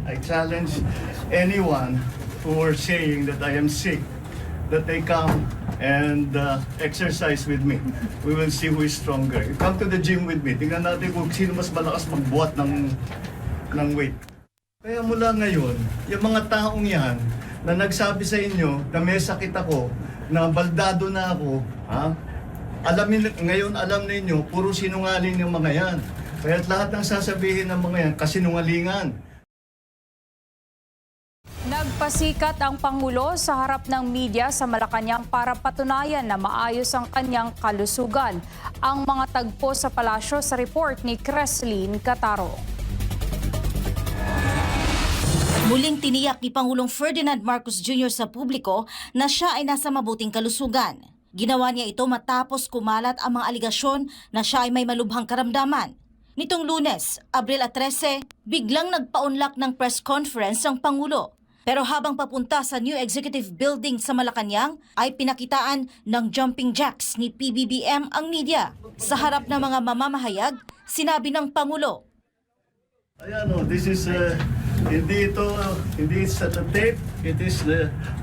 I challenge anyone who are saying that I am sick, that they come and exercise with me. We will see who is stronger. You come to the gym with me. Tingnan natin kung sino mas malakas magbuhat ng weight. Kaya mula ngayon, yung mga taong yan na nagsabi sa inyo na may sakit ako, na baldado na ako, ngayon alam ninyo, puro sinungaling yung mga yan. Kaya lahat ng sasabihin ng mga yan, kasinungalingan. Nagpasikat ang Pangulo sa harap ng media sa Malacanang para patunayan na maayos ang kanyang kalusugan. Ang mga tagpo sa palasyo sa report ni Creslyn Cataro. Muling tiniyak ni Pangulong Ferdinand Marcos Jr. sa publiko na siya ay nasa mabuting kalusugan. Ginawa niya ito matapos kumalat ang mga aligasyon na siya ay may malubhang karamdaman. Nitong Lunes, Abril 13, biglang nagpaunlak ng press conference ang Pangulo. Pero habang papunta sa New Executive Building sa Malacanang, ay pinakitaan ng jumping jacks ni PBBM ang media. Sa harap ng mga mamamahayag, sinabi ng Pangulo, Ayan o, this is, hindi sa tape, it is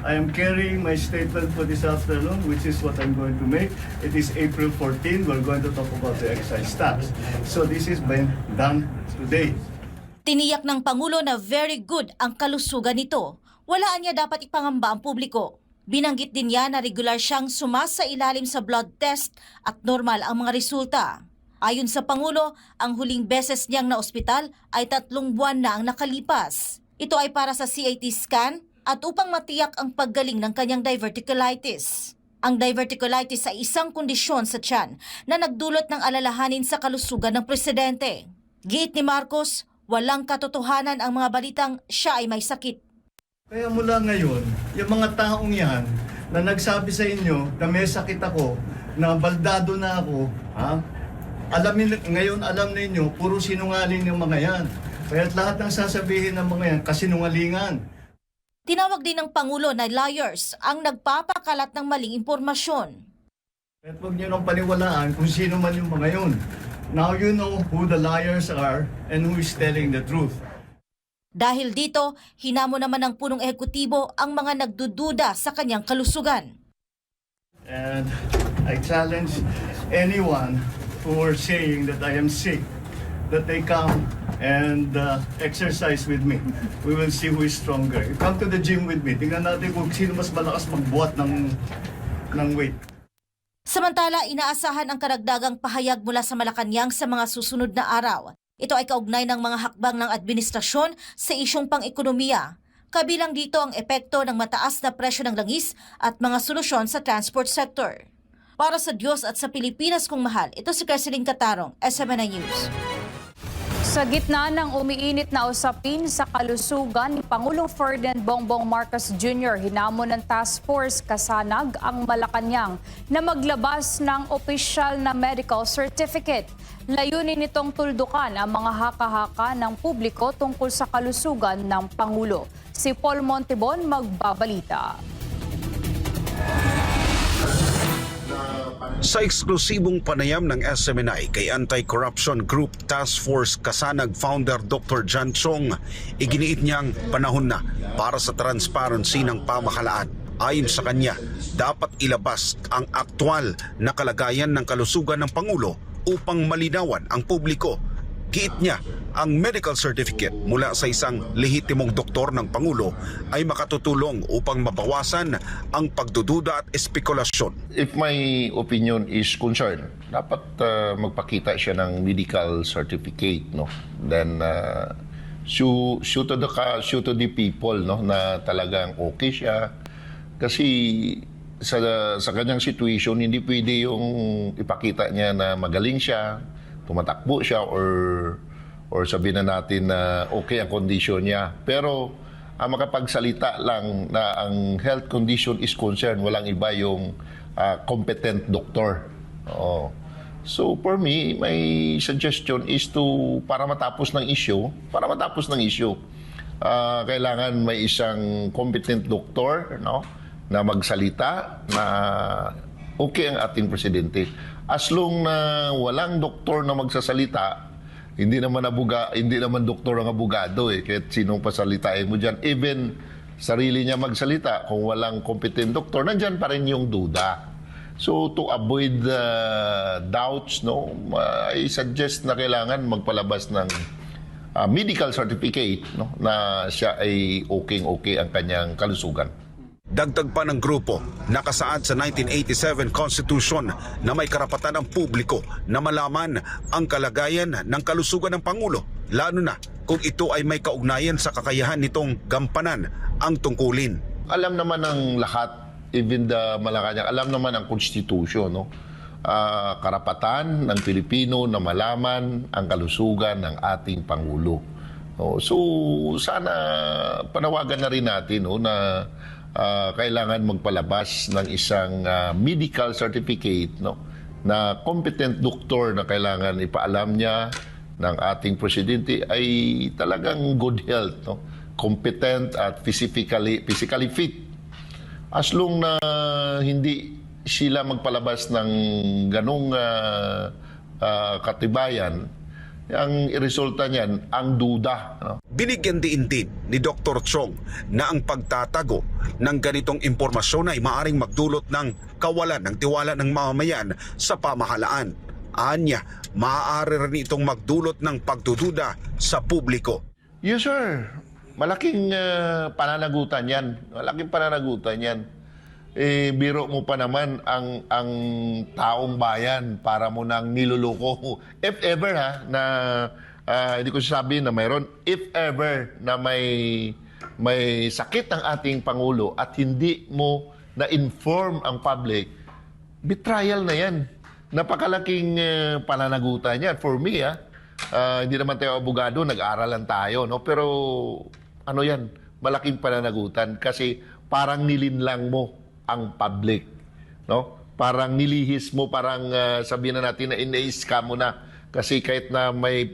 I am carrying my statement for this afternoon, which is what I'm going to make. It is April 14, we're going to talk about the excise tax. So this is been done today. Tiniyak ng Pangulo na very good ang kalusugan nito. Walaan niya dapat ipangamba ang publiko. Binanggit din niya na regular siyang sumasa ilalim sa blood test at normal ang mga resulta. Ayon sa Pangulo, ang huling beses niyang na ospital ay 3 buwan na ang nakalipas. Ito ay para sa CAT scan at upang matiyak ang paggaling ng kanyang diverticulitis. Ang diverticulitis ay isang kondisyon sa tiyan na nagdulot ng alalahanin sa kalusugan ng presidente. Giit ni Marcos, walang katotohanan ang mga balitang siya ay may sakit. Kaya mula ngayon, yung mga taong yan na nagsabi sa inyo na may sakit ako, na baldado na ako, ngayon alam ninyo, puro sinungaling yung mga yan. Kaya lahat ng sasabihin ng mga yan, kasinungalingan. Tinawag din ng Pangulo na liars ang nagpapakalat ng maling impormasyon. At huwag nyo nang paniwalaan kung sino man yung mga yun. Now you know who the liars are and who is telling the truth. Dahil dito, hinamo naman ng punong ehekutibo ang mga nagdududa sa kanyang kalusugan. And I challenge anyone who are saying that I am sick, that they come and exercise with me. We will see who is stronger. You come to the gym with me. Tingnan natin kung sino mas malakas magbuhat ng weight. Samantala, inaasahan ang karagdagang pahayag mula sa Malacanang sa mga susunod na araw. Ito ay kaugnay ng mga hakbang ng administrasyon sa isyong pang-ekonomiya. Kabilang dito ang epekto ng mataas na presyo ng langis at mga solusyon sa transport sector. Para sa Diyos at sa Pilipinas kong mahal, ito si Creslyn Catarong, SMNI News. Sa gitna ng umiinit na usapin sa kalusugan ni Pangulong Ferdinand Bongbong Marcos Jr., hinamon ng Task Force Kasanag ang Malacanang na maglabas ng opisyal na medical certificate. Layunin nitong tuldukan ang mga haka-haka ng publiko tungkol sa kalusugan ng Pangulo. Si Paul Montibon magbabalita. Sa eksklusibong panayam ng SMNI kay Anti-Corruption Group Task Force Kasanag founder Dr. John Chong, iginiit niyang panahon na para sa transparency ng pamahalaan. Ayon sa kanya, dapat ilabas ang aktwal na kalagayan ng kalusugan ng Pangulo upang malinawan ang publiko. Giit niya, ang medical certificate mula sa isang lehitimong doktor ng Pangulo ay makatutulong upang mabawasan ang pagdududa at espekulasyon. If my opinion is concerned, dapat magpakita siya ng medical certificate, no? Then show to the people, no, na talagang okay siya. Kasi sa kanyang situation, hindi pwede yung ipakita niya na magaling siya, tumatakbo siya, or sabihin na natin na okay ang condition niya. Pero makapagsalita lang na ang health condition is concerned, walang iba yung competent doctor. So for me, my suggestion is para matapos ng issue, kailangan may isang competent doctor, no, na magsalita na okay ang ating presidente. As long na walang doktor na magsasalita, Hindi naman doktor ang abogado eh. Kahit sinong pasalitain mo dyan. Even sarili niya magsalita, kung walang competent doktor, nandyan pa rin yung duda. So to avoid doubts, no, I suggest na kailangan magpalabas ng medical certificate, no, na siya ay okay ang kanyang kalusugan. Dagdag pa ng grupo, nakasaad sa 1987 Constitution na may karapatan ang publiko na malaman ang kalagayan ng kalusugan ng Pangulo, lalo na kung ito ay may kaugnayan sa kakayahan nitong gampanan ang tungkulin. Alam naman ng lahat, even the Malacanang, alam naman ang Constitution, no? Karapatan ng Pilipino na malaman ang kalusugan ng ating Pangulo. So sana panawagan na rin natin, no, na kailangan magpalabas ng isang medical certificate, no, na competent doktor na kailangan ipaalam niya ng ating presidente ay talagang good health, no, competent at physically fit. As long na hindi sila magpalabas ng ganong katibayan, ang resulta niyan, ang duda. No? Binigyan din ni Dr. Chong na ang pagtatago ng ganitong impormasyon ay maaaring magdulot ng kawalan ng tiwala ng mamamayan sa pamahalaan. Anya, maaari rin itong magdulot ng pagdududa sa publiko. Yes, sir. Malaking pananagutan yan. Malaking pananagutan yan. Biro mo pa naman ang taong bayan para mo nang niluloko. If ever na hindi ko sasabihin na mayroon, if ever na may sakit ang ating Pangulo at hindi mo na-inform ang public, betrayal na yan. Napakalaking pananagutan yan. For me, hindi naman tayo abogado, nag-aral lang tayo, no? Pero ano yan, malaking pananagutan kasi parang nilinlang mo ang public, no? Parang nilihis mo, parang sabihin na natin na ina-scam mo na kasi kahit na may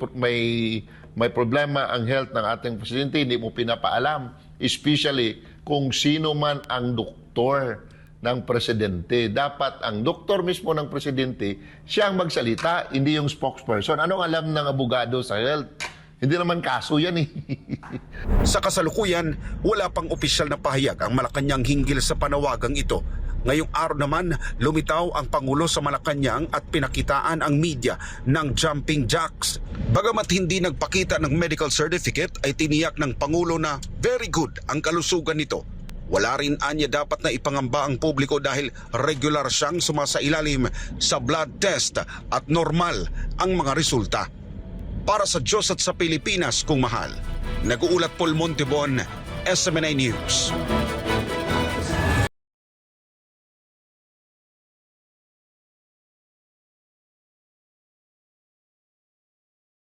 problema ang health ng ating presidente, hindi mo pinapaalam, especially kung sino man ang doktor ng presidente. Dapat ang doktor mismo ng presidente siya ang magsalita, hindi yung spokesperson. Anong alam ng abogado sa health? Hindi naman kaso yan eh. Sa kasalukuyan, wala pang opisyal na pahayag ang Malacanang hinggil sa panawagang ito. Ngayong araw naman, lumitaw ang Pangulo sa Malacanang at pinakitaan ang media ng jumping jacks. Bagamat hindi nagpakita ng medical certificate, ay tiniyak ng Pangulo na very good ang kalusugan nito. Wala rin anya dapat na ipangamba ang publiko dahil regular siyang sumasailalim sa blood test at normal ang mga resulta. Para sa Diyos at sa Pilipinas kung mahal, nag-uulat Paul Montebon, SMNI News.